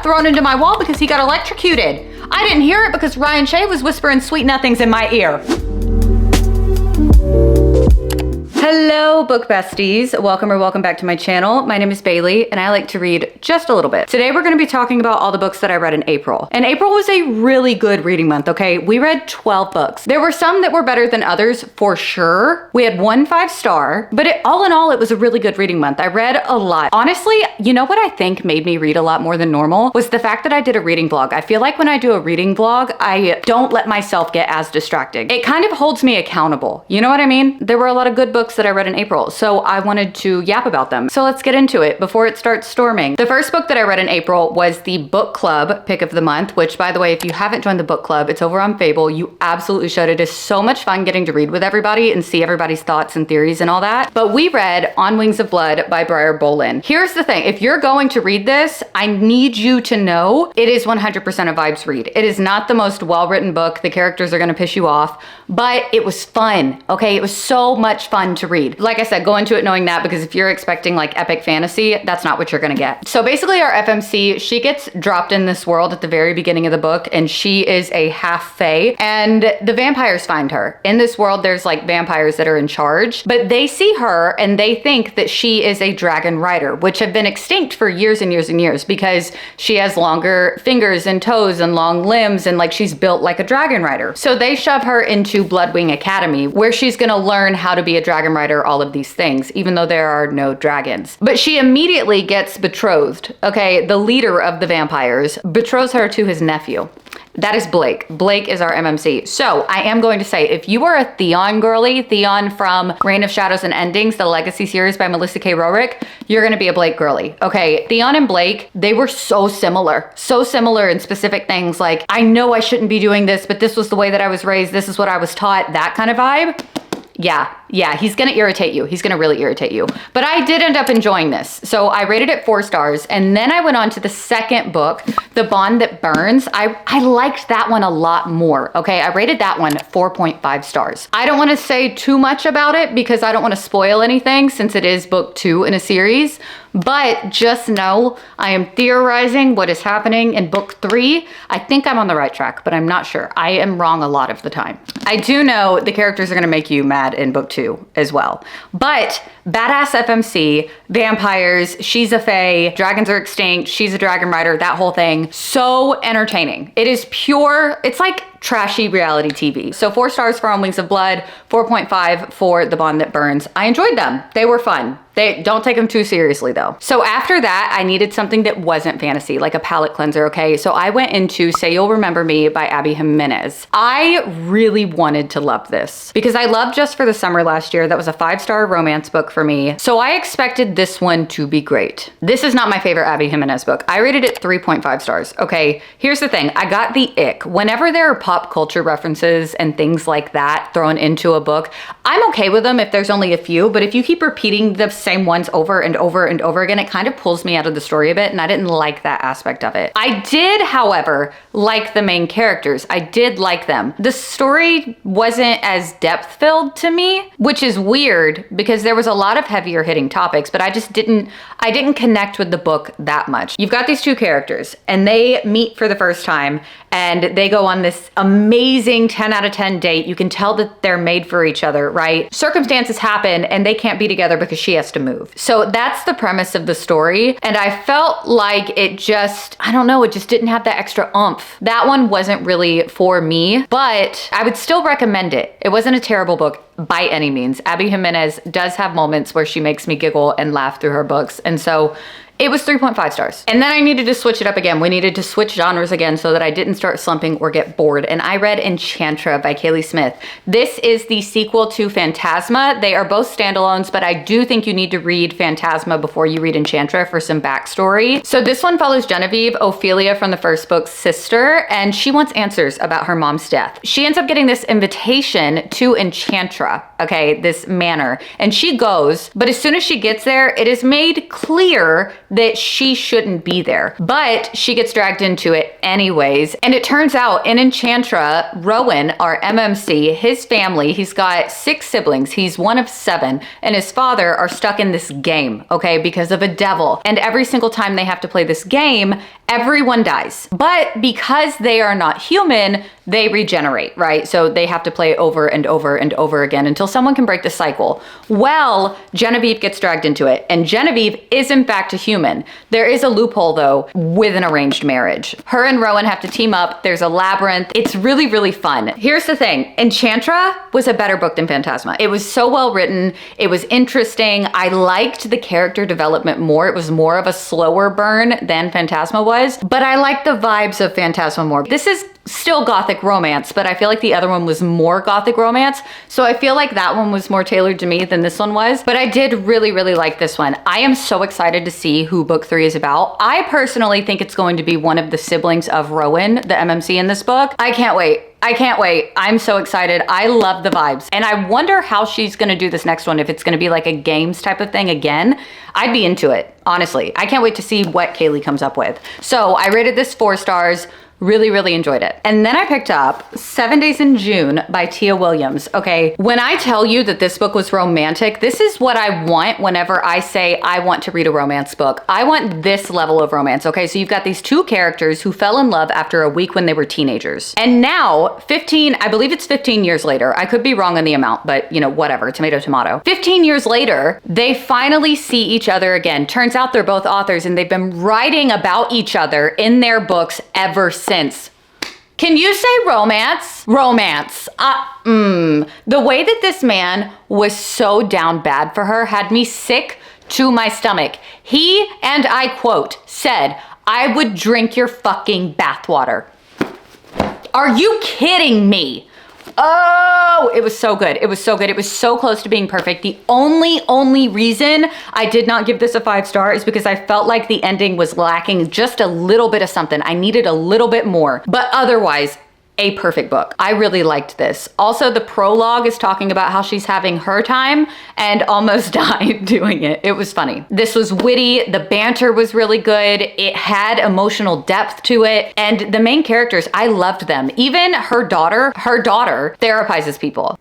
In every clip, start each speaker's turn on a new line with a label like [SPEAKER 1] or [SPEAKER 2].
[SPEAKER 1] got thrown into my wall because he got electrocuted. I didn't hear it because Ryan Shea was whispering sweet nothings in my ear. Hello, book besties. Welcome back to my channel. My name is Bailey and I like to read just a little bit. Today we're going to be talking about all the books that I read in April. And April was a really good reading month, okay? We read 12 books. There were some that were better than others for sure. We had one 5-star, but all in all, it was a really good reading month. I read a lot. Honestly, you know what I think made me read a lot more than normal was the fact that I did a reading vlog. I feel like when I do a reading vlog, I don't let myself get as distracted. It kind of holds me accountable. You know what I mean? There were a lot of good books that I read in April, so I wanted to yap about them. So let's get into it before it starts storming. The first book that I read in April was the book club pick of the month, which by the way, if you haven't joined the book club, it's over on Fable. You absolutely should. It is so much fun getting to read with everybody and see everybody's thoughts and theories and all that. But we read On Wings of Blood by Briar Bolin. Here's the thing. If you're going to read this, I need you to know it is 100% a vibes read. It is not the most well-written book. The characters are going to piss you off, but it was fun. Okay. It was so much fun to read. Like I said, go into it knowing that, because if you're expecting like epic fantasy, that's not what you're gonna get. So basically our FMC, she gets dropped in this world at the very beginning of the book, and she is a half fae, and the vampires find her. In this world, there's like vampires that are in charge, but they see her and they think that she is a dragon rider, which have been extinct for years and years and years because she has longer fingers and toes and long limbs, and like she's built like a dragon rider. So they shove her into Bloodwing Academy, where she's gonna learn how to be a dragon rider, all of these things, even though there are no dragons. But she immediately gets betrothed. Okay, the leader of the vampires betroths her to his nephew. That is Blake. Blake is our MMC. So I am going to say, if you are a Theon girly, Theon from Reign of Shadows and Endings, the legacy series by Melissa K. Rorick, you're gonna be a Blake girly. Okay, Theon and Blake, they were so similar in specific things. Like, I know I shouldn't be doing this, but this was the way that I was raised. This is what I was taught, that kind of vibe. Yeah, he's gonna irritate you. He's gonna really irritate you. But I did end up enjoying this. So I rated it 4 stars, and then I went on to the second book, The Bond That Burns. I liked that one a lot more, okay? I rated that one 4.5 stars. I don't wanna say too much about it because I don't wanna spoil anything since it is book 2 in a series, but just know I am theorizing what is happening in book 3. I think I'm on the right track, but I'm not sure. I am wrong a lot of the time. I do know the characters are gonna make you mad in book 2 as well. But badass FMC, vampires, she's a fae, dragons are extinct, she's a dragon rider, that whole thing. So entertaining. It is pure, it's like trashy reality TV. So 4 stars for On Wings of Blood, 4.5 for The Bond That Burns. I enjoyed them. They were fun. They don't take them too seriously though. So after that, I needed something that wasn't fantasy, like a palate cleanser, okay? So I went into Say You'll Remember Me by Abby Jimenez. I really wanted to love this because I loved Just for the Summer last year. That was a 5-star romance book for me. So I expected this one to be great. This is not my favorite Abby Jimenez book. I rated it 3.5 stars. Okay, here's the thing. I got the ick. Whenever there are pop culture references and things like that thrown into a book, I'm okay with them if there's only a few, but if you keep repeating the same ones over and over and over again, it kind of pulls me out of the story a bit, and I didn't like that aspect of it. I did, however, like the main characters. I did like them. The story wasn't as depth-filled to me, which is weird because there was a lot of heavier hitting topics, but I didn't connect with the book that much. You've got these 2 characters and they meet for the first time and they go on this amazing 10 out of 10 date. You can tell that they're made for each other, right? Circumstances happen and they can't be together because she has to move. So that's the premise of the story. And I felt like it just, I don't know, it just didn't have that extra oomph. That one wasn't really for me, but I would still recommend it. It wasn't a terrible book by any means. Abby Jimenez does have moments where she makes me giggle and laugh through her books. And so it was 3.5 stars. And then I needed to switch it up again. We needed to switch genres again so that I didn't start slumping or get bored. And I read Enchantra by Kaylee Smith. This is the sequel to Phantasma. They are both standalones, but I do think you need to read Phantasma before you read Enchantra for some backstory. So this one follows Genevieve, Ophelia from the first book's sister, and she wants answers about her mom's death. She ends up getting this invitation to Enchantra, okay, this manor, and she goes, but as soon as she gets there, it is made clear that she shouldn't be there. But she gets dragged into it anyways. And it turns out in Enchantra, Rowan, our MMC, his family, he's got 6 siblings. He's one of 7. And his father are stuck in this game, okay, because of a devil. And every single time they have to play this game, everyone dies. But because they are not human, they regenerate, right? So they have to play over and over and over again until someone can break the cycle. Well, Genevieve gets dragged into it, and Genevieve is in fact a human. There is a loophole though with an arranged marriage. Her and Rowan have to team up. There's a labyrinth. It's really, really fun. Here's the thing. Enchantra was a better book than Phantasma. It was so well written. It was interesting. I liked the character development more. It was more of a slower burn than Phantasma was, but I liked the vibes of Phantasma more. This is still gothic romance, but I feel like the other one was more gothic romance. So I feel like that one was more tailored to me than this one was, but I did really, really like this one. I am so excited to see who book 3 is about. I personally think it's going to be one of the siblings of Rowan, the MMC in this book. I can't wait. I can't wait. I'm so excited. I love the vibes. And I wonder how she's gonna do this next one, if it's gonna be like a games type of thing again. I'd be into it, honestly. I can't wait to see what Kaylee comes up with. So I rated this 4 stars. Really, really enjoyed it. And then I picked up 7 Days in June by Tia Williams. Okay, when I tell you that this book was romantic, this is what I want whenever I say I want to read a romance book. I want this level of romance, okay? So you've got these 2 characters who fell in love after a week when they were teenagers. And now, I believe it's 15 years later, I could be wrong on the amount, but you know, whatever, tomato, tomato. 15 years later, they finally see each other again. Turns out they're both authors and they've been writing about each other in their books ever since. Can you say romance? Romance. The way that this man was so down bad for her had me sick to my stomach. He, and I quote, said, "I would drink your fucking bathwater." Are you kidding me? Oh, it was so good. It was so good. It was so close to being perfect. The only reason I did not give this a 5 star is because I felt like the ending was lacking just a little bit of something. I needed a little bit more, but otherwise, a perfect book. I really liked this. Also, the prologue is talking about how she's having her time and almost died doing it. It was funny. This was witty. The banter was really good. It had emotional depth to it. And the main characters, I loved them. Even her daughter therapizes people.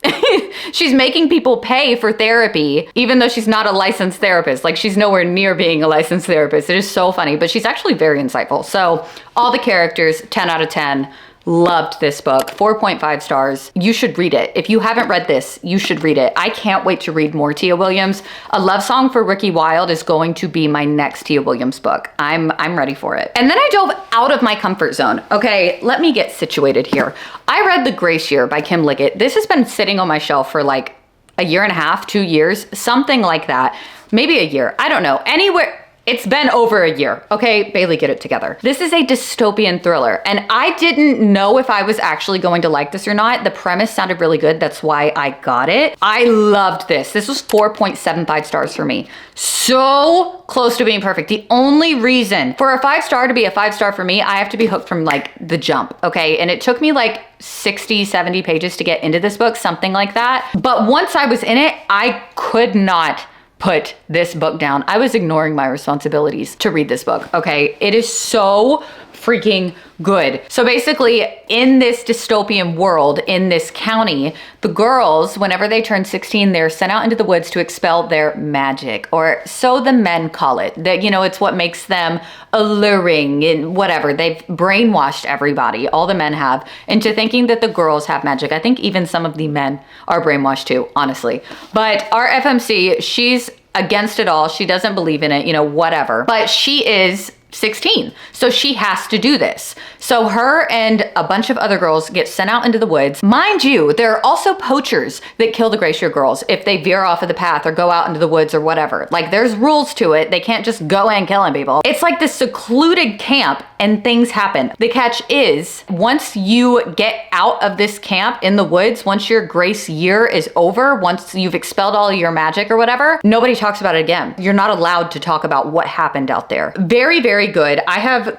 [SPEAKER 1] She's making people pay for therapy, even though she's not a licensed therapist. Like, she's nowhere near being a licensed therapist. It is so funny, but she's actually very insightful. So all the characters, 10 out of 10. Loved this book. 4.5 stars. You should read it. If you haven't read this, you should read it. I can't wait to read more Tia Williams. A Love Song for Ricky Wilde is going to be my next Tia Williams book. I'm ready for it. And then I dove out of my comfort zone. Okay, let me get situated here. I read The Grace Year by Kim Liggett. This has been sitting on my shelf for like a year and a half, 2 years, something like that. Maybe a year. I don't know. Anywhere. It's been over a year. Okay, Bailey, get it together. This is a dystopian thriller, and I didn't know if I was actually going to like this or not. The premise sounded really good. That's why I got it. I loved this. This was 4.75 stars for me. So close to being perfect. The only reason for a 5 star to be a 5 star for me, I have to be hooked from like the jump, okay? And it took me like 60, 70 pages to get into this book, something like that. But once I was in it, I could not put this book down. I was ignoring my responsibilities to read this book, okay? It is so freaking good. So basically, in this dystopian world, in this county, the girls, whenever they turn 16, they're sent out into the woods to expel their magic, or so the men call it. That, you know, it's what makes them alluring and whatever. They've brainwashed everybody, all the men have, into thinking that the girls have magic. I think even some of the men are brainwashed too, honestly. But our FMC, she's against it all. She doesn't believe in it, you know, whatever. But she is 16, so she has to do this. So her and a bunch of other girls get sent out into the woods. Mind you, there are also poachers that kill the Glacier Girls if they veer off of the path or go out into the woods or whatever. Like, there's rules to it. They can't just go in killing people. It's like this secluded camp and things happen. The catch is, once you get out of this camp in the woods, once your grace year is over, once you've expelled all of your magic or whatever, nobody talks about it again. You're not allowed to talk about what happened out there. Very, very good.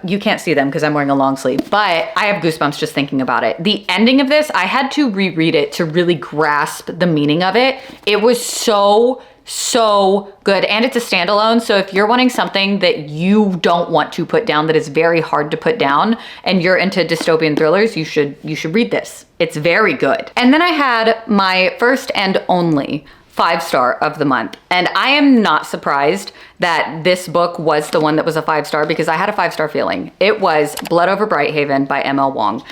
[SPEAKER 1] You can't see them because I'm wearing a long sleeve, but I have goosebumps just thinking about it. The ending of this, I had to reread it to really grasp the meaning of it. It was so so good. And it's a standalone. So if you're wanting something that you don't want to put down, that is very hard to put down, and you're into dystopian thrillers, you should read this. It's very good. And then I had my first and only 5-star of the month. And I am not surprised that this book was the one that was a 5-star, because I had a 5-star feeling. It was Blood Over Brighthaven by M.L. Wong.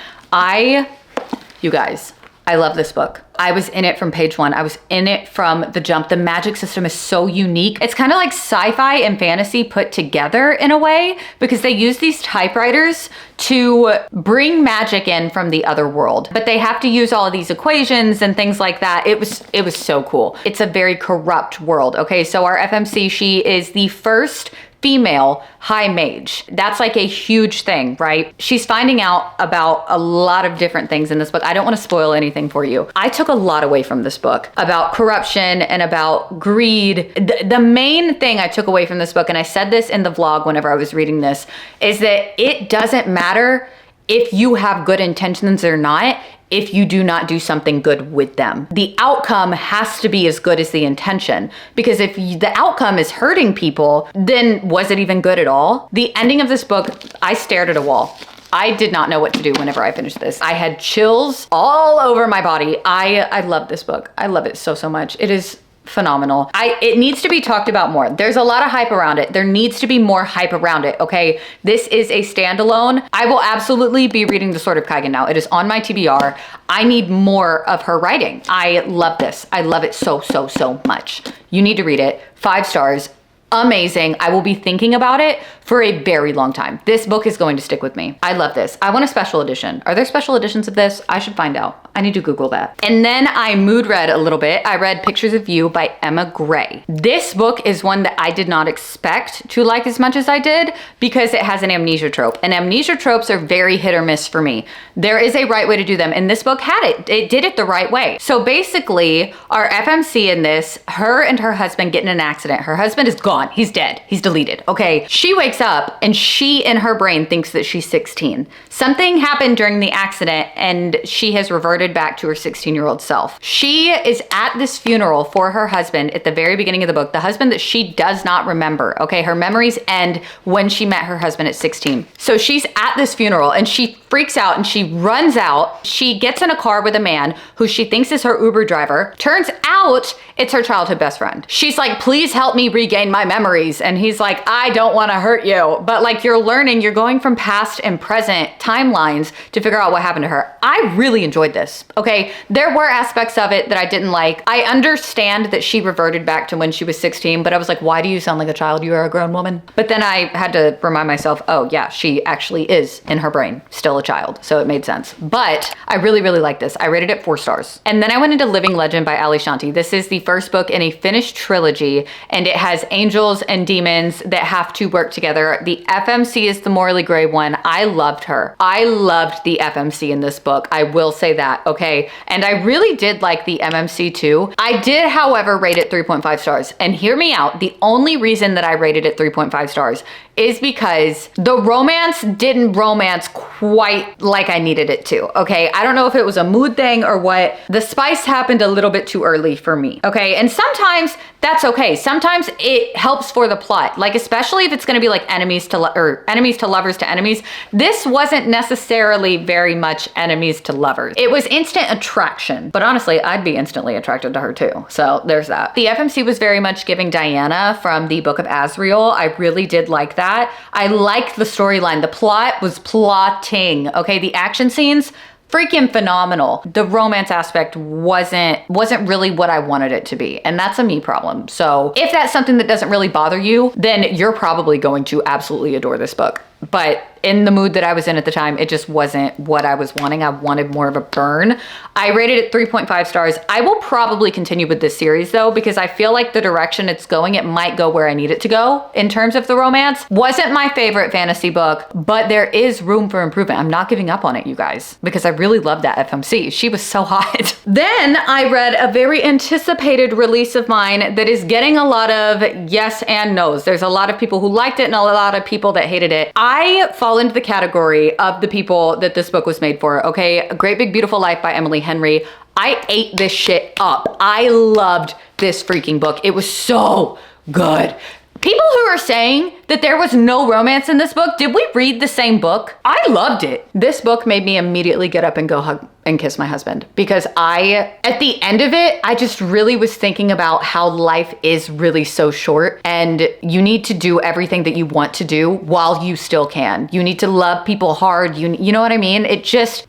[SPEAKER 1] You guys, I love this book. I was in it from page one. I was in it from the jump. The magic system is so unique. It's kind of like sci-fi and fantasy put together in a way, because they use these typewriters to bring magic in from the other world. But they have to use all of these equations and things like that. It was so cool. It's a very corrupt world. Okay, so our FMC, she is the first female high mage. That's like a huge thing, right? She's finding out about a lot of different things in this book. I don't want to spoil anything for you. I took a lot away from this book about corruption and about greed. The main thing I took away from this book, and I said this in the vlog whenever I was reading this, is that it doesn't matter if you have good intentions or not, if you do not do something good with them. The outcome has to be as good as the intention, because if the outcome is hurting people, then was it even good at all? The ending of this book, I stared at a wall. I did not know what to do whenever I finished this. I had chills all over my body. I love this book. I love it so, so much. It is phenomenal. It needs to be talked about more. There's a lot of hype around it. There needs to be more hype around it, okay? This is a standalone. I will absolutely be reading The Sword of Kaigen now. It is on my TBR. I need more of her writing. I love this. I love it so, so, so much. You need to read it. 5 stars. Amazing. I will be thinking about it for a very long time. This book is going to stick with me. I love this. I want a special edition. Are there special editions of this? I should find out. I need to Google that. And then I mood read a little bit. I read Pictures of You by Emma Gray. This book is one that I did not expect to like as much as I did, because it has an amnesia trope. And amnesia tropes are very hit or miss for me. There is a right way to do them, and this book had it. It did it the right way. So basically, our FMC in this, her and her husband get in an accident. Her husband is gone. He's dead. He's deleted. Okay. She wakes up and she in her brain thinks that she's 16. Something happened during the accident and she has reverted back to her 16-year-old self. She is at this funeral for her husband at the very beginning of the book, the husband that she does not remember. Okay. Her memories end when she met her husband at 16. So she's at this funeral and she freaks out and she runs out. She gets in a car with a man who she thinks is her Uber driver. Turns out it's her childhood best friend. She's like, please help me regain my memories. And he's like, I don't want to hurt you. But like, you're learning, you're going from past and present timelines to figure out what happened to her. I really enjoyed this. Okay. There were aspects of it that I didn't like. I understand that she reverted back to when she was 16, but I was like, why do you sound like a child? You are a grown woman. But then I had to remind myself, oh yeah, she actually is in her brain still a child. So it made sense. But I really, really like this. I rated it 4 stars. And then I went into Living Legend by Ali Shanti. This is the first book in a finished trilogy, and it has angels and demons that have to work together. The FMC is the morally gray one. I loved her. I loved the FMC in this book. I will say that, okay? And I really did like the MMC too. I did, however, rate it 3.5 stars. And hear me out. The only reason that I rated it 3.5 stars is because the romance didn't romance quite like I needed it to, okay? I don't know if it was a mood thing or what. The spice happened a little bit too early for me, okay? And sometimes that's okay. Sometimes it helps for the plot, like especially if it's gonna be like enemies to lovers to enemies. This wasn't necessarily very much enemies to lovers. It was instant attraction, but honestly, I'd be instantly attracted to her too. So there's that. The FMC was very much giving Diana from the Book of Azriel. I really did like that. I liked the storyline. The plot was plotting, okay? The action scenes, freaking phenomenal. The romance aspect wasn't really what I wanted it to be. And that's a me problem. So if that's something that doesn't really bother you, then you're probably going to absolutely adore this book. But in the mood that I was in at the time, it just wasn't what I was wanting. I wanted more of a burn. I rated it 3.5 stars. I will probably continue with this series though, because I feel like the direction it's going, it might go where I need it to go in terms of the romance. Wasn't my favorite fantasy book, but there is room for improvement. I'm not giving up on it, you guys, because I really love that FMC. She was so hot. Then I read a very anticipated release of mine that is getting a lot of yes and no's. There's a lot of people who liked it and a lot of people that hated it. I fall into the category of the people that this book was made for, okay? A Great Big Beautiful Life by Emily Henry. I ate this shit up. I loved this freaking book. It was so good. People who are saying that there was no romance in this book, did we read the same book? I loved it. This book made me immediately get up and go hug and kiss my husband because at the end of it, I just really was thinking about how life is really so short and you need to do everything that you want to do while you still can. You need to love people hard. You know what I mean? It just,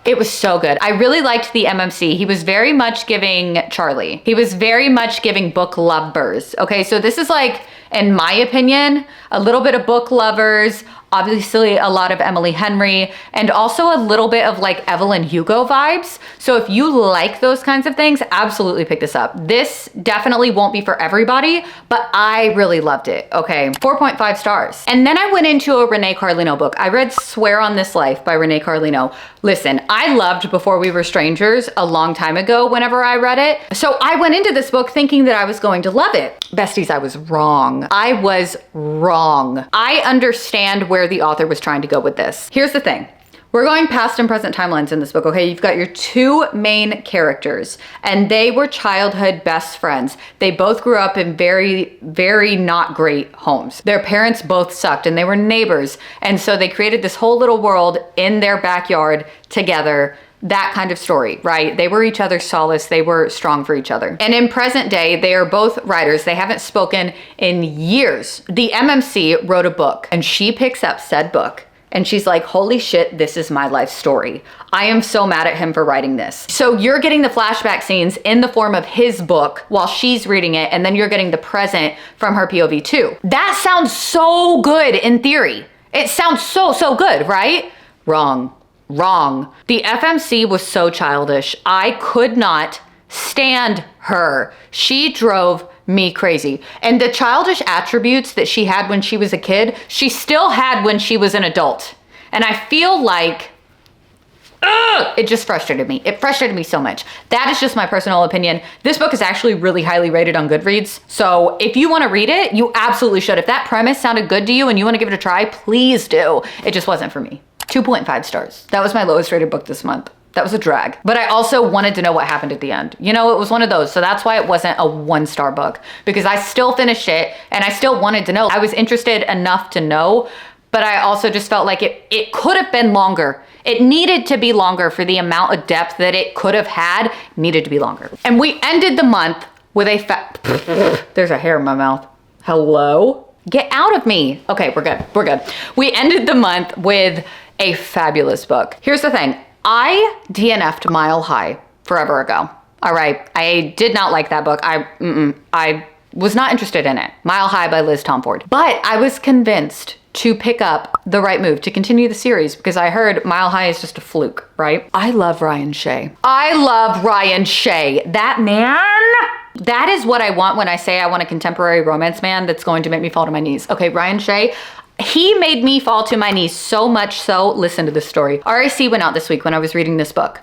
[SPEAKER 1] it was so good. I really liked the MMC. He was very much giving Charlie. He was very much giving book lovers. Okay, so this is like, in my opinion, a little bit of book lovers, obviously a lot of Emily Henry, and also a little bit of like Evelyn Hugo vibes. So if you like those kinds of things, absolutely pick this up. This definitely won't be for everybody, but I really loved it. Okay, 4.5 stars. And then I went into a Renee Carlino book. I read Swear on This Life by Renee Carlino. Listen, I loved Before We Were Strangers a long time ago whenever I read it. So I went into this book thinking that I was going to love it. Besties, I was wrong. I was wrong. I understand where the author was trying to go with this. Here's the thing. We're going past and present timelines in this book, okay? You've got your two main characters, and they were childhood best friends. They both grew up in very, very not great homes. Their parents both sucked, and they were neighbors. And so they created this whole little world in their backyard together. That kind of story, right? They were each other's solace. They were strong for each other. And in present day, they are both writers. They haven't spoken in years. The MMC wrote a book, and she picks up said book. And she's like, holy shit, this is my life story. I am so mad at him for writing this. So you're getting the flashback scenes in the form of his book while she's reading it, and then you're getting the present from her POV too. That sounds so good in theory. It sounds so, so good, right? Wrong. Wrong. The FMC was so childish. I could not stand her. She drove me crazy. And the childish attributes that she had when she was a kid, she still had when she was an adult. And I feel like, it just frustrated me. It frustrated me so much. That is just my personal opinion. This book is actually really highly rated on Goodreads. So if you want to read it, you absolutely should. If that premise sounded good to you and you want to give it a try, please do. It just wasn't for me. 2.5 stars. That was my lowest rated book this month. That was a drag. But I also wanted to know what happened at the end. You know, it was one of those. So that's why it wasn't a 1-star book, because I still finished it and I still wanted to know. I was interested enough to know, but I also just felt like it could have been longer. It needed to be longer for the amount of depth that it could have had, needed to be longer. And we ended the month with there's a hair in my mouth. Hello? Get out of me. Okay, we're good. We're good. We ended the month with a fabulous book. Here's the thing. I DNF'd Mile High forever ago. All right. I did not like that book. I was not interested in it. Mile High by Liz Tomford. But I was convinced to pick up The Right Move, to continue the series, because I heard Mile High is just a fluke, right? I love Ryan Shea. I love Ryan Shea. That man, that is what I want when I say I want a contemporary romance man that's going to make me fall to my knees. Okay, Ryan Shea, he made me fall to my knees so much so, listen to this story. RAC went out this week when I was reading this book.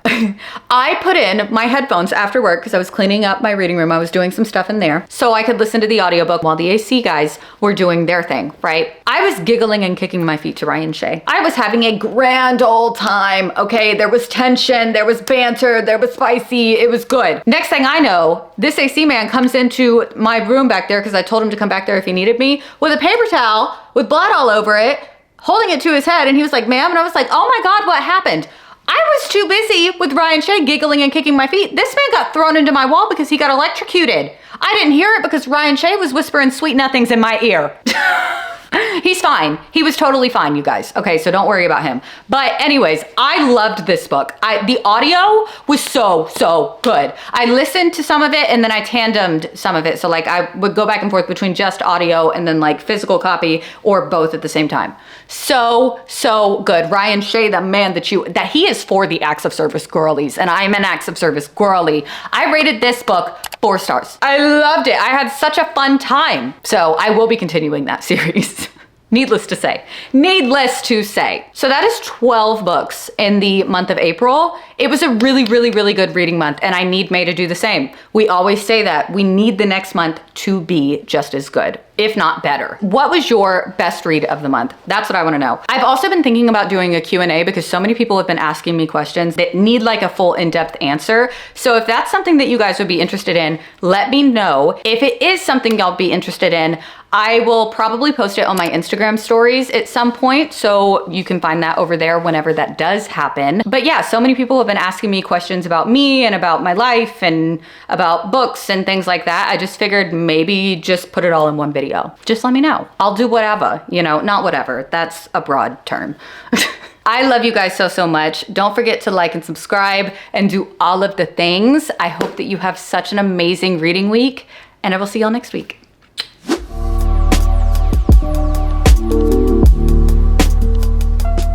[SPEAKER 1] I put in my headphones after work because I was cleaning up my reading room. I was doing some stuff in there so I could listen to the audiobook while the AC guys were doing their thing, right? I was giggling and kicking my feet to Ryan Shea. I was having a grand old time, okay? There was tension, there was banter, there was spicy, it was good. Next thing I know, this AC man comes into my room back there because I told him to come back there if he needed me with a paper towel with blood all over it, holding it to his head, and he was like, ma'am, and I was like, oh my God, what happened? I was too busy with Ryan Shea giggling and kicking my feet. This man got thrown into my wall because he got electrocuted. I didn't hear it because Ryan Shea was whispering sweet nothings in my ear. He's fine. He was totally fine, you guys. Okay, so don't worry about him. But anyways, I loved this book. The audio was so, so good. I listened to some of it and then I tandemed some of it. So like I would go back and forth between just audio and then like physical copy or both at the same time. So, so good. Ryan Shea, the man that he is for the acts of service girlies, and I'm an acts of service girly. I rated this book 4 stars. I loved it. I had such a fun time. So I will be continuing that series. Needless to say. Needless to say. So that is 12 books in the month of April. It was a really, really, really good reading month, and I need May to do the same. We always say that. We need the next month to be just as good. if not better. What was your best read of the month? That's what I wanna know. I've also been thinking about doing a Q&A because so many people have been asking me questions that need like a full in-depth answer. So if that's something that you guys would be interested in, let me know. If it is something y'all be interested in, I will probably post it on my Instagram stories at some point, so you can find that over there whenever that does happen. But yeah, so many people have been asking me questions about me and about my life and about books and things like that. I just figured maybe just put it all in one video. Just let me know. I'll do whatever, you know, not whatever. That's a broad term. I love you guys so much. Don't forget to like and subscribe and do all of the things. I hope that you have such an amazing reading week, and I will see y'all next week.